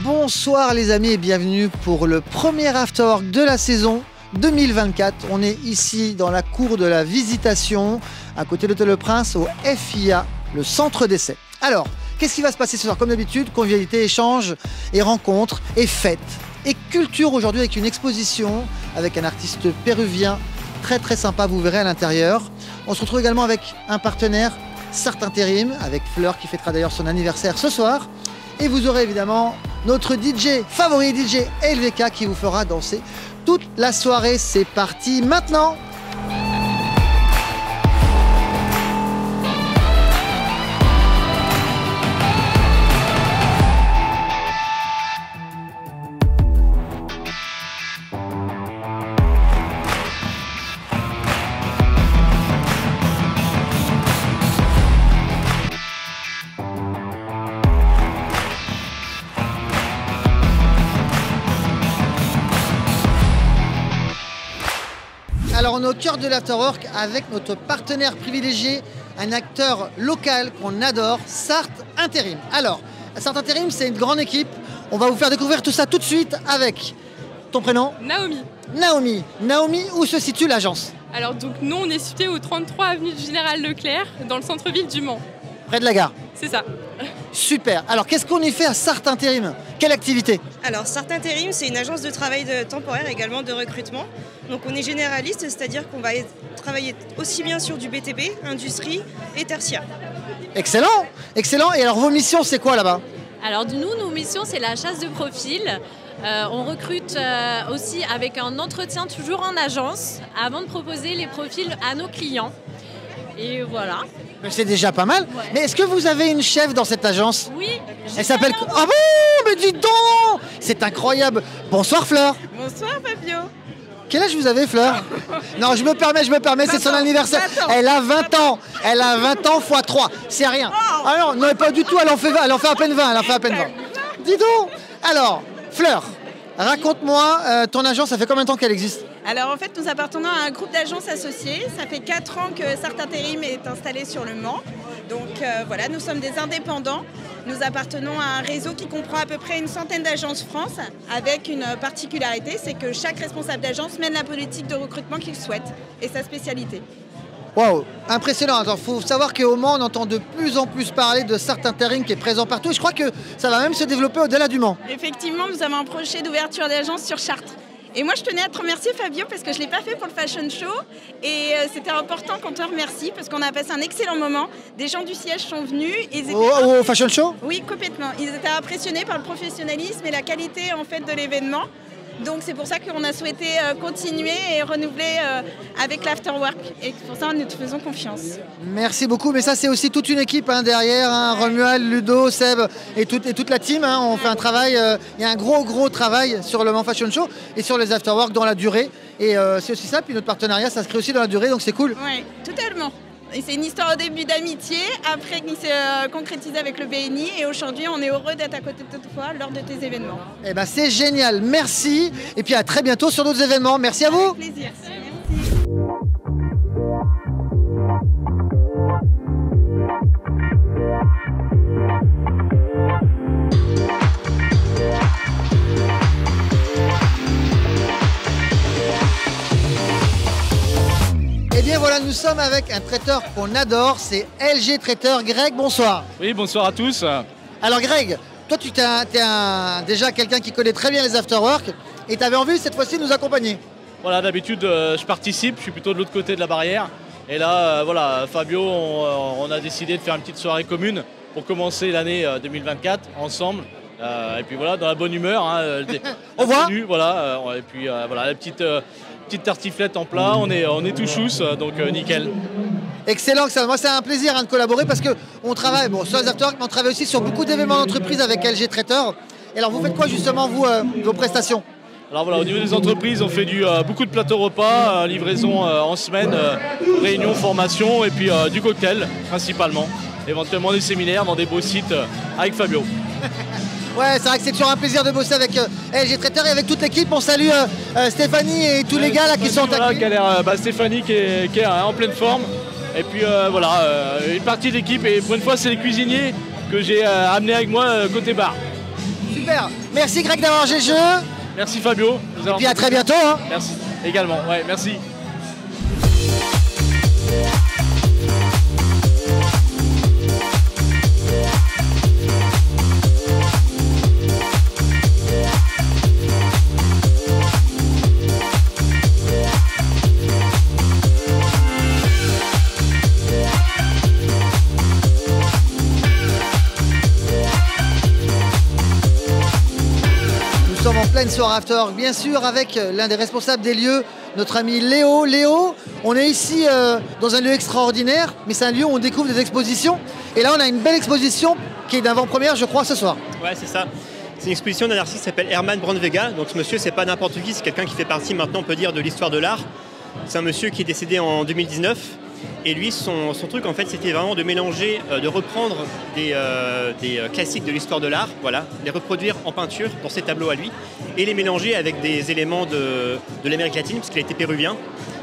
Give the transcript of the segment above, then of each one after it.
Bonsoir les amis et bienvenue pour le premier Afterwork de la saison 2024. On est ici dans la cour de la Visitation, à côté de l'Hôtel Le Prince, au FIA, le centre d'essai. Alors, qu'est-ce qui va se passer ce soir? Comme d'habitude, convivialité, échange et rencontres et fêtes. Et culture aujourd'hui avec une exposition avec un artiste péruvien très sympa, vous verrez à l'intérieur. On se retrouve également avec un partenaire, Sart Intérim, avec Fleur qui fêtera d'ailleurs son anniversaire ce soir. Et vous aurez évidemment notre DJ favori, DJ LVK, qui vous fera danser toute la soirée. C'est parti maintenant! Alors on est au cœur de l'Afterwork avec notre partenaire privilégié, un acteur local qu'on adore, Sart Intérim. Alors, Sart Intérim, c'est une grande équipe. On va vous faire découvrir tout ça tout de suite avec ton prénom? Naomi. Naomi. Naomi, où se situe l'agence? Alors donc nous on est situé au 33 avenue du Général Leclerc, dans le centre-ville du Mans. Près de la gare? C'est ça. Super. Alors qu'est-ce qu'on y fait à Sart Intérim? Quelle activité? Alors Sart Intérim, c'est une agence de travail temporaire, également de recrutement. Donc on est généraliste, c'est-à-dire qu'on va travailler aussi bien sur du BTP, industrie et tertiaire. Excellent, excellent. Et alors vos missions, c'est quoi là-bas? Alors nous, nos missions, c'est la chasse de profil. On recrute aussi avec un entretien toujours en agence avant de proposer les profils à nos clients. Et voilà. C'est déjà pas mal. Ouais. Mais est-ce que vous avez une chef dans cette agence? Oui. Elle s'appelle... Ah bon? Mais dis donc! C'est incroyable. Bonsoir Fleur. Bonsoir Fabio. Quel âge vous avez Fleur? Non, je me permets, c'est son anniversaire. 20 ans. Elle a 20 ans. Elle a 20 ans x 3. C'est rien. Oh. Alors, non, pas du tout, elle en fait à peine 20. Elle en fait à peine 20. Dis donc. Alors, Fleur, raconte-moi, ton agence, ça fait combien de temps qu'elle existe? Alors en fait, nous appartenons à un groupe d'agences associées. Ça fait 4 ans que Sart Intérim est installé sur le Mans. Donc voilà, nous sommes des indépendants. Nous appartenons à un réseau qui comprend à peu près une centaine d'agences France, avec une particularité, c'est que chaque responsable d'agence mène la politique de recrutement qu'il souhaite et sa spécialité. Waouh, impressionnant. Il faut savoir qu'au Mans, on entend de plus en plus parler de Sart Intérim qui est présent partout. Et je crois que ça va même se développer au-delà du Mans. Effectivement, nous avons un projet d'ouverture d'agence sur Chartres. Et moi, je tenais à te remercier, Fabio, parce que je ne l'ai pas fait pour le Fashion Show. Et c'était important qu'on te remercie, parce qu'on a passé un excellent moment. Des gens du siège sont venus. Au Fashion Show? Oui, complètement. Ils étaient impressionnés par le professionnalisme et la qualité en fait, de l'événement. Donc c'est pour ça qu'on a souhaité continuer et renouveler avec l'Afterwork. Et pour ça, nous te faisons confiance. Merci beaucoup. Mais ça, c'est aussi toute une équipe derrière. Romuald, Ludo, Seb et toute la team. On fait un travail. Il y a un gros travail sur le Mans Fashion Show et sur les Afterwork dans la durée. Et c'est aussi ça. Puis notre partenariat s'inscrit aussi dans la durée. Donc c'est cool. Oui, totalement. Et c'est une histoire au début d'amitié, après qui s'est concrétisée avec le BNI. Et aujourd'hui, on est heureux d'être à côté de toi lors de tes événements. Eh ben, c'est génial. Merci. Et puis à très bientôt sur d'autres événements. Merci à vous. Avec plaisir. Merci. Et bien voilà, nous sommes avec un traiteur qu'on adore, c'est LG Traiteur. Greg, bonsoir. Oui, bonsoir à tous. Alors Greg, toi tu es déjà quelqu'un qui connaît très bien les afterwork et tu avais envie cette fois-ci de nous accompagner. Voilà, d'habitude je participe, je suis plutôt de l'autre côté de la barrière. Et là, voilà, Fabio, on a décidé de faire une petite soirée commune pour commencer l'année 2024 ensemble. Et puis voilà, dans la bonne humeur. Au revoir. Voilà, et puis voilà, la petite tartiflette en plat, on est tout chousse, donc nickel. Excellent, moi c'est un plaisir de collaborer parce qu'on travaille sur les afterwork, mais on travaille aussi sur beaucoup d'événements d'entreprise avec LG Traiteur. Et alors vous faites quoi justement vous, vos prestations? Alors voilà, au niveau des entreprises, on fait beaucoup de plateaux repas, livraison en semaine, réunion, formation et puis du cocktail principalement. Éventuellement des séminaires dans des beaux sites avec Fabio. Ouais, c'est vrai que c'est toujours un plaisir de bosser avec LG Traiteur et avec toute l'équipe. On salue Stéphanie et tous les gars là qui sont voilà, Stéphanie qui est en pleine forme. Et puis une partie de l'équipe, et pour une fois c'est les cuisiniers que j'ai amenés avec moi côté bar. Super, merci Greg d'avoir joué le jeu. Merci Fabio. Et puis à très bientôt. Hein. Merci également, ouais, merci. Nous sommes en pleine soirée After Work, bien sûr, avec l'un des responsables des lieux, notre ami Léo. Léo, on est ici dans un lieu extraordinaire, mais c'est un lieu où on découvre des expositions. Et là, on a une belle exposition qui est d'avant-première, je crois, ce soir. Ouais, c'est ça. C'est une exposition d'un artiste qui s'appelle Herman Brandvega. Donc ce monsieur, c'est pas n'importe qui, c'est quelqu'un qui fait partie maintenant, on peut dire, de l'histoire de l'art. C'est un monsieur qui est décédé en 2019. Et lui, son truc, en fait, c'était vraiment de mélanger, de reprendre des classiques de l'histoire de l'art, voilà, les reproduire en peinture pour ses tableaux à lui, et les mélanger avec des éléments de l'Amérique latine, parce qu'il a été péruvien,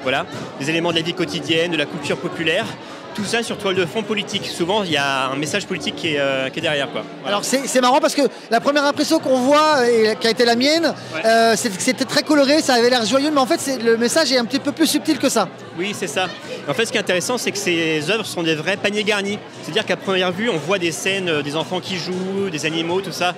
voilà, des éléments de la vie quotidienne, de la culture populaire, tout ça sur toile de fond politique. Souvent, il y a un message politique qui est derrière, quoi. Voilà. Alors c'est marrant parce que la première impression qu'on voit, et qui a été la mienne, ouais. C'était très coloré, ça avait l'air joyeux, mais en fait le message est un petit peu plus subtil que ça. Oui, c'est ça. En fait, ce qui est intéressant, c'est que ces œuvres sont des vrais paniers garnis. C'est-à-dire qu'à première vue, on voit des scènes, des enfants qui jouent, des animaux, tout ça.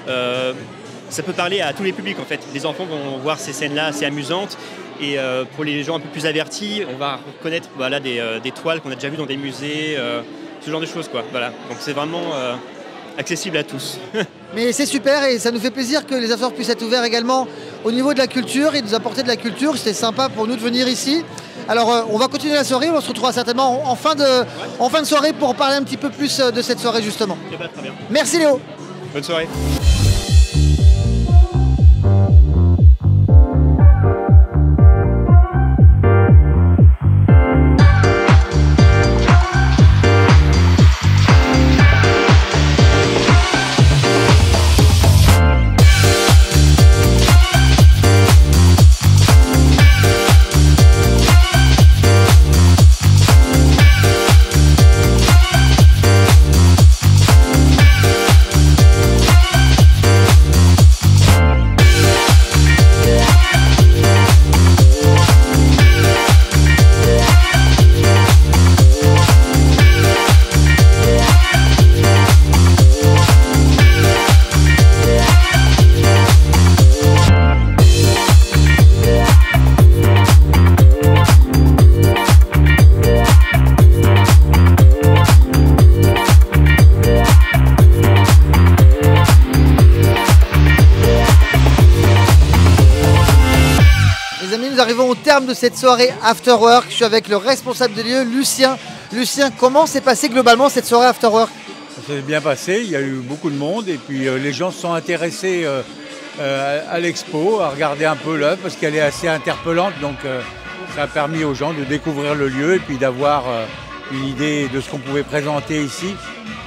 Ça peut parler à tous les publics, en fait. Les enfants vont voir ces scènes-là assez amusantes. Et pour les gens un peu plus avertis, on va reconnaître voilà, des toiles qu'on a déjà vues dans des musées, ce genre de choses, quoi. Voilà. Donc c'est vraiment accessible à tous. Mais c'est super et ça nous fait plaisir que les affaires puissent être ouverts également au niveau de la culture et nous apporter de la culture. C'était sympa pour nous de venir ici. Alors on va continuer la soirée, on se retrouvera certainement en fin de soirée pour parler un petit peu plus de cette soirée justement. Eh ben, très bien. Merci Léo. Bonne soirée. Arrivons au terme de cette soirée After Work. Je suis avec le responsable des lieux, Lucien. Lucien, comment s'est passé globalement cette soirée After Work? Ça s'est bien passé, il y a eu beaucoup de monde et puis les gens se sont intéressés à l'expo, à regarder un peu l'œuvre parce qu'elle est assez interpellante. Donc ça a permis aux gens de découvrir le lieu et puis d'avoir une idée de ce qu'on pouvait présenter ici.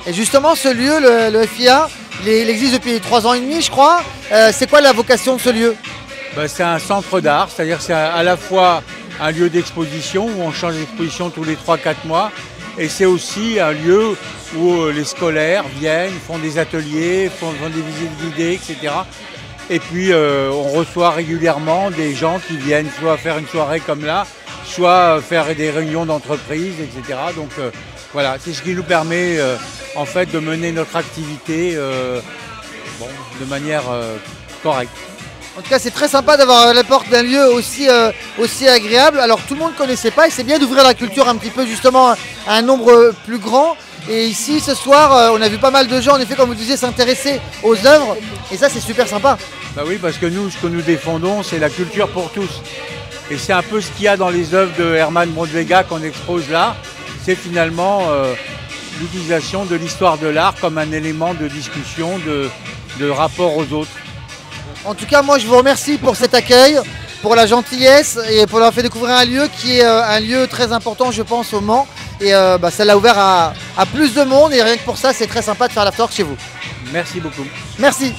Et justement, ce lieu, le FIA, il existe depuis 3 ans et demi, je crois. C'est quoi la vocation de ce lieu? C'est un centre d'art, c'est-à-dire que c'est à la fois un lieu d'exposition où on change d'exposition tous les 3-4 mois et c'est aussi un lieu où les scolaires viennent, font des ateliers, font des visites guidées, etc. Et puis on reçoit régulièrement des gens qui viennent soit faire une soirée comme là, soit faire des réunions d'entreprise, etc. Donc voilà, c'est ce qui nous permet en fait de mener notre activité de manière correcte. En tout cas, c'est très sympa d'avoir la porte d'un lieu aussi agréable. Alors, tout le monde ne connaissait pas et c'est bien d'ouvrir la culture un petit peu justement à un nombre plus grand. Et ici, ce soir, on a vu pas mal de gens, en effet, comme vous disiez, s'intéresser aux œuvres. Et ça, c'est super sympa. Bah oui, parce que nous, ce que nous défendons, c'est la culture pour tous. Et c'est un peu ce qu'il y a dans les œuvres de Herman Brandvega qu'on expose là. C'est finalement l'utilisation de l'histoire de l'art comme un élément de discussion, de rapport aux autres. En tout cas, moi, je vous remercie pour cet accueil, pour la gentillesse et pour avoir fait découvrir un lieu qui est un lieu très important, je pense, au Mans. Et ça l'a ouvert à plus de monde et rien que pour ça, c'est très sympa de faire l'after chez vous. Merci beaucoup. Merci.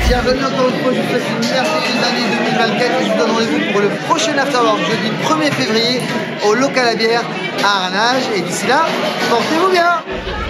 Bienvenue encore une fois, je vous souhaite une merveilleuse année 2024 et je vous donne rendez-vous pour le prochain Afterwork jeudi 1er février au local à bière à Arnage. Et d'ici là, portez-vous bien.